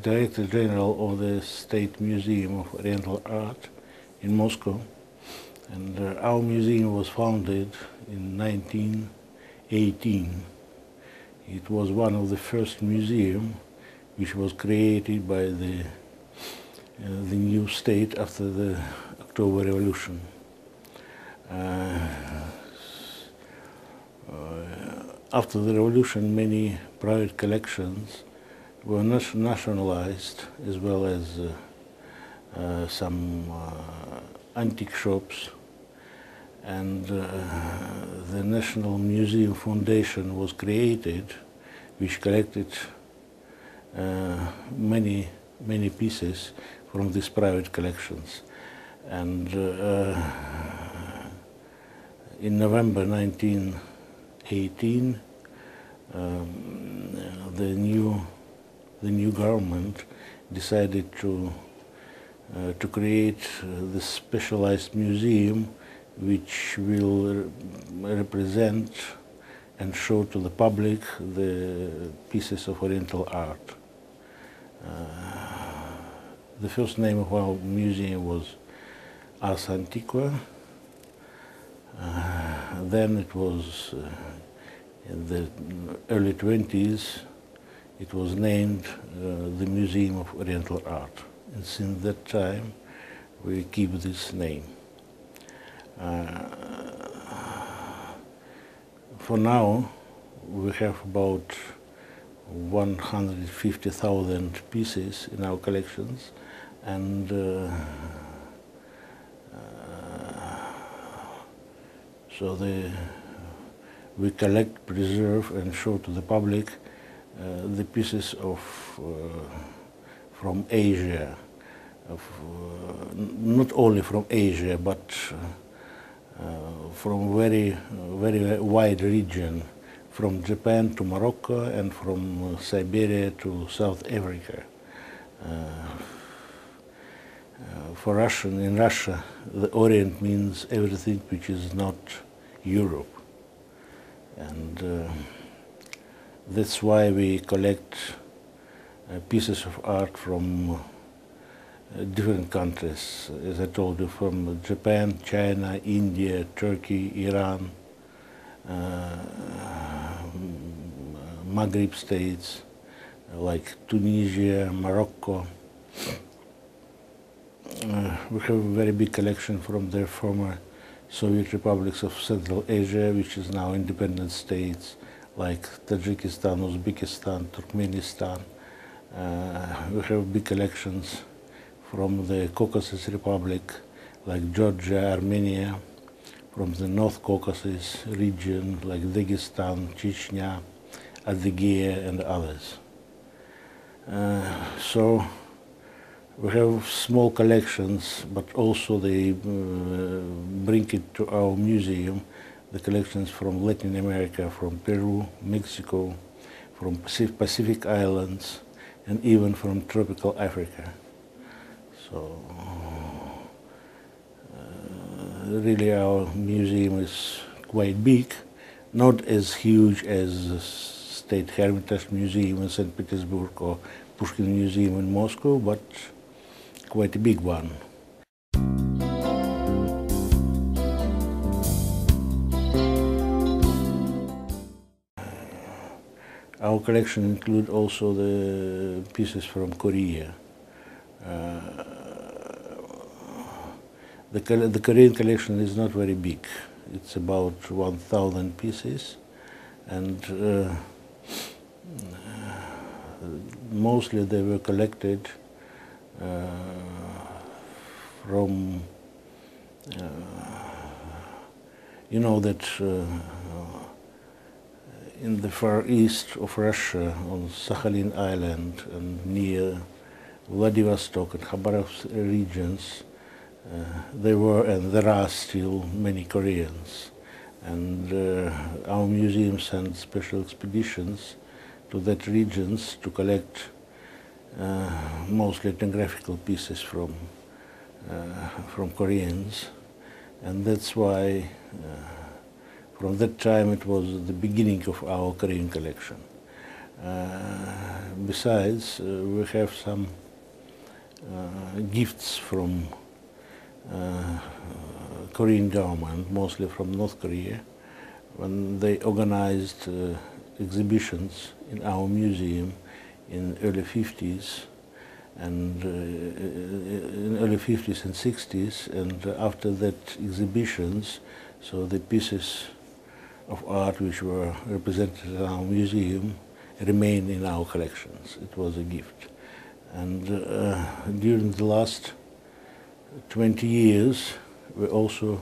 Director General of the State Museum of Oriental Art in Moscow. And our museum was founded in 1918. It was one of the first museums which was created by the new state after the October Revolution. After the revolution, many private collections were nationalized, as well as some antique shops, and the National Museum Foundation was created, which collected many pieces from these private collections. And in November 1918, the new government decided to create this specialized museum, which will represent and show to the public the pieces of Oriental art. The first name of our museum was Ars Antiqua. Then it was, in the early 20s, it was named the Museum of Oriental Art. And since that time, we keep this name. For now, we have about 150,000 pieces in our collections, and so we collect, preserve, and show to the public the pieces from Asia, not only from Asia, but from very wide region, from Japan to Morocco and from Siberia to South Africa. For Russian, in Russia, the Orient means everything which is not Europe. And that's why we collect pieces of art from different countries, as I told you, from Japan, China, India, Turkey, Iran, Maghreb states like Tunisia, Morocco. We have a very big collection from the former Soviet republics of Central Asia, which is now independent states like Tajikistan, Uzbekistan, Turkmenistan. We have big collections from the Caucasus Republic, like Georgia, Armenia, from the North Caucasus region, like Dagestan, Chechnya, Adygea, and others. So we have small collections, but also they bring it to our museum, the collections from Latin America, from Peru, Mexico, from Pacific Islands, and even from tropical Africa. So really our museum is quite big, not as huge as the State Hermitage Museum in St. Petersburg or Pushkin Museum in Moscow, but quite a big one. Our collection includes also the pieces from Korea. The Korean collection is not very big. It's about 1,000 pieces, and mostly they were collected from, you know that in the far east of Russia, on Sakhalin Island and near Vladivostok and Khabarovsk regions, there were and there are still many Koreans. And our museum sent special expeditions to that regions to collect mostly ethnographical pieces from Koreans. And that's why from that time it was the beginning of our Korean collection. Besides, we have some gifts from Korean government, mostly from North Korea, when they organized exhibitions in our museum in early 50s and in early 50s and 60s, and after that exhibitions, so the pieces of art which were represented in our museum remain in our collections. It was a gift. And during the last 20 years, we also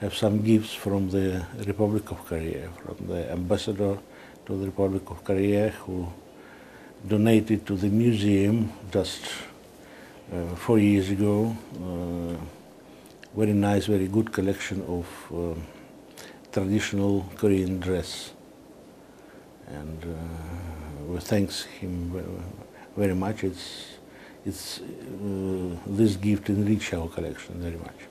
have some gifts from the Republic of Korea, from the ambassador to the Republic of Korea, who donated to the museum just 4 years ago very nice, very good collection of traditional Korean dress. And we thank him very much. This gift enriched our collection very much.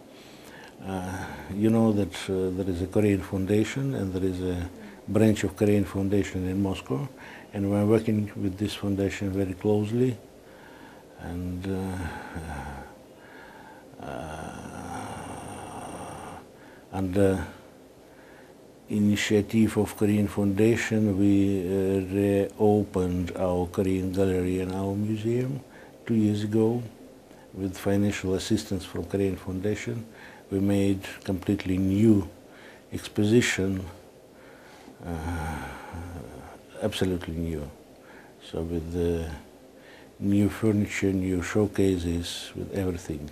You know that there is a Korean foundation and there is a branch of Korean foundation in Moscow, and we're working with this foundation very closely. And under initiative of Korean Foundation, we reopened our Korean gallery in our museum 2 years ago. With financial assistance from Korean Foundation, we made completely new exposition, absolutely new. So with the new furniture, new showcases, with everything.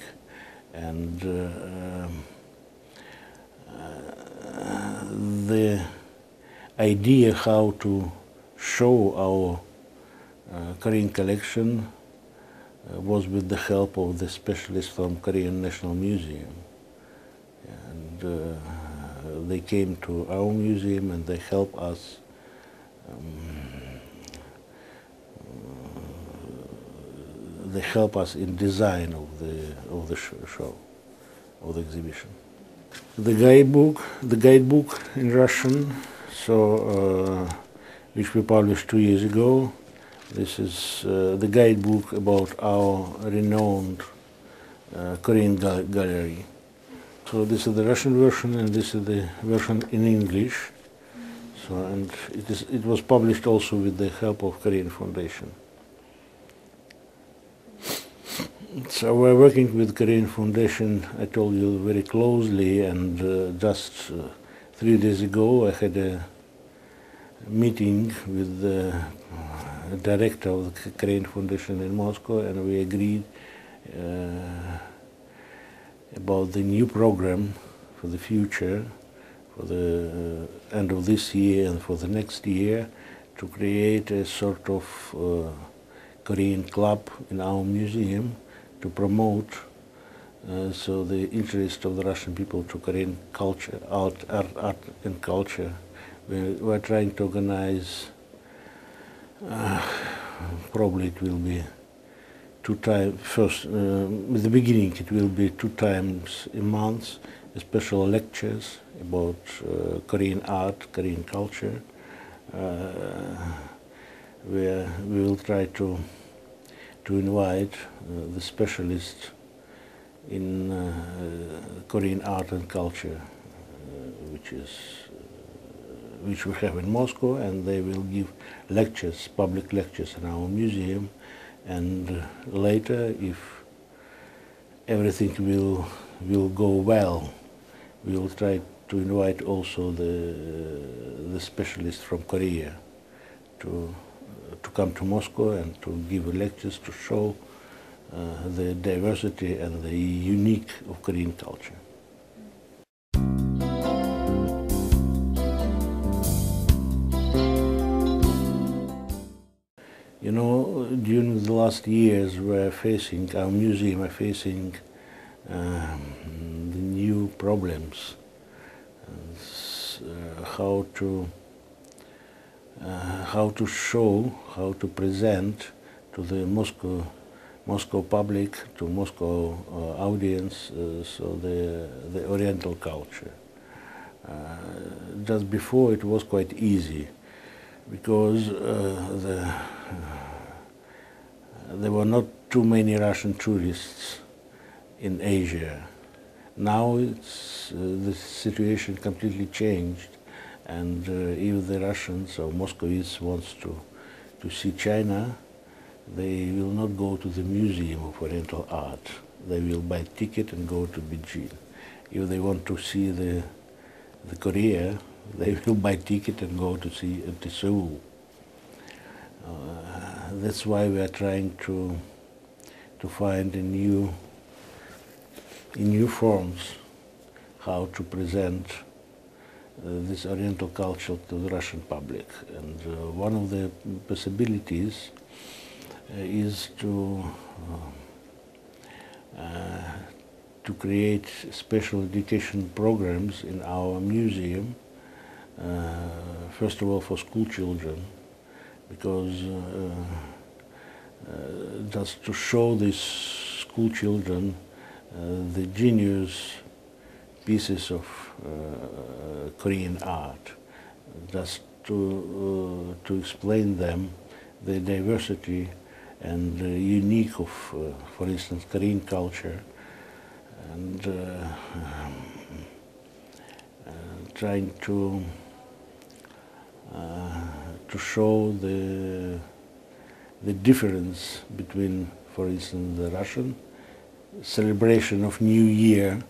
And the idea how to show our Korean collection was with the help of the specialists from Korean National Museum. And they came to our museum and they helped us in design of the show, of the exhibition. The guidebook in Russian, so which we published 2 years ago. This is the guidebook about our renowned Korean gallery. So this is the Russian version, and this is the version in English. So, and it was published also with the help of Korean Foundation. So we're working with Korean Foundation, I told you, very closely, and just 3 days ago I had a meeting with the director of the Korean Foundation in Moscow, and we agreed about the new program for the future, for the end of this year and for the next year, to create a sort of Korean club in our museum to promote so the interest of the Russian people to Korean culture, art and culture. We're trying to organize, probably it will be 2 times, first, with the beginning it will be 2 times a month, special lectures about Korean art, Korean culture, where we will try to invite the specialists in Korean art and culture, which we have in Moscow, and they will give lectures, public lectures in our museum. And later, if everything will go well, we will try to invite also the specialists from Korea to come to Moscow and to give lectures to show the diversity and the unique of Korean culture. You know, during the last years, our museum are facing the new problems, how to show, how to present to the Moscow public, to Moscow audience, so the Oriental culture. Just before it was quite easy. because there were not too many Russian tourists in Asia. Now the situation completely changed, and if the Russians or Moscovites wants to see China, they will not go to the Museum of Oriental Art. They will buy a ticket and go to Beijing. If they want to see the Korea, they will buy a ticket and go to Seoul. That's why we are trying to find new forms how to present this Oriental culture to the Russian public. And one of the possibilities is to create special education programs in our museum, first of all for school children, because just to show these school children the genius pieces of Korean art, just to explain them the diversity and unique of, for instance, Korean culture, and trying to show the difference between, for instance, the Russian celebration of New Year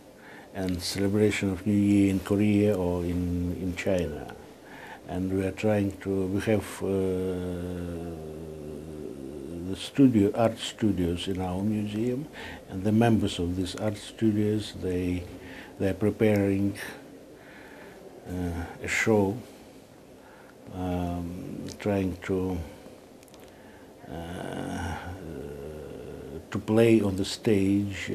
and celebration of New Year in Korea or in China. And we are trying to, we have the art studios in our museum, and the members of these art studios, they are preparing a show, trying to play on the stage,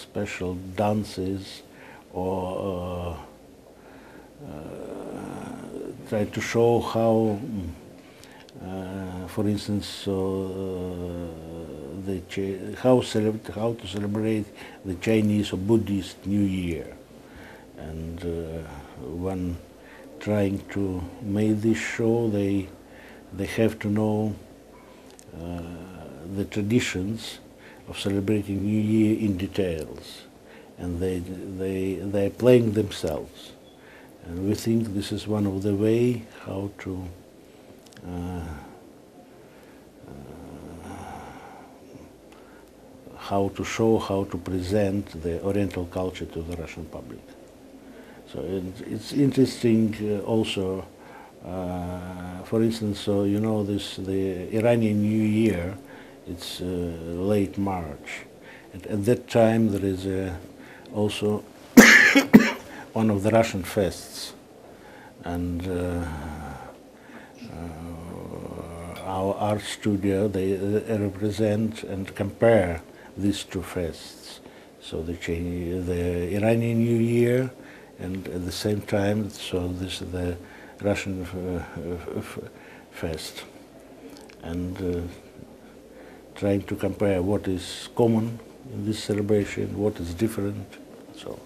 special dances, or try to show how, for instance, how to celebrate the Chinese or Buddhist New Year, and when trying to make this show, they have to know the traditions of celebrating New Year in details, and they are playing themselves. And we think this is one of the way how to show, how to present the Oriental culture to the Russian public. So it's interesting also. For instance, so you know the Iranian New Year, it's late March. And at that time there is also one of the Russian fests, and our art studio, they represent and compare these two fests. So the Iranian New Year, and at the same time, so this is the Russian fest, and trying to compare what is common in this celebration, what is different, so.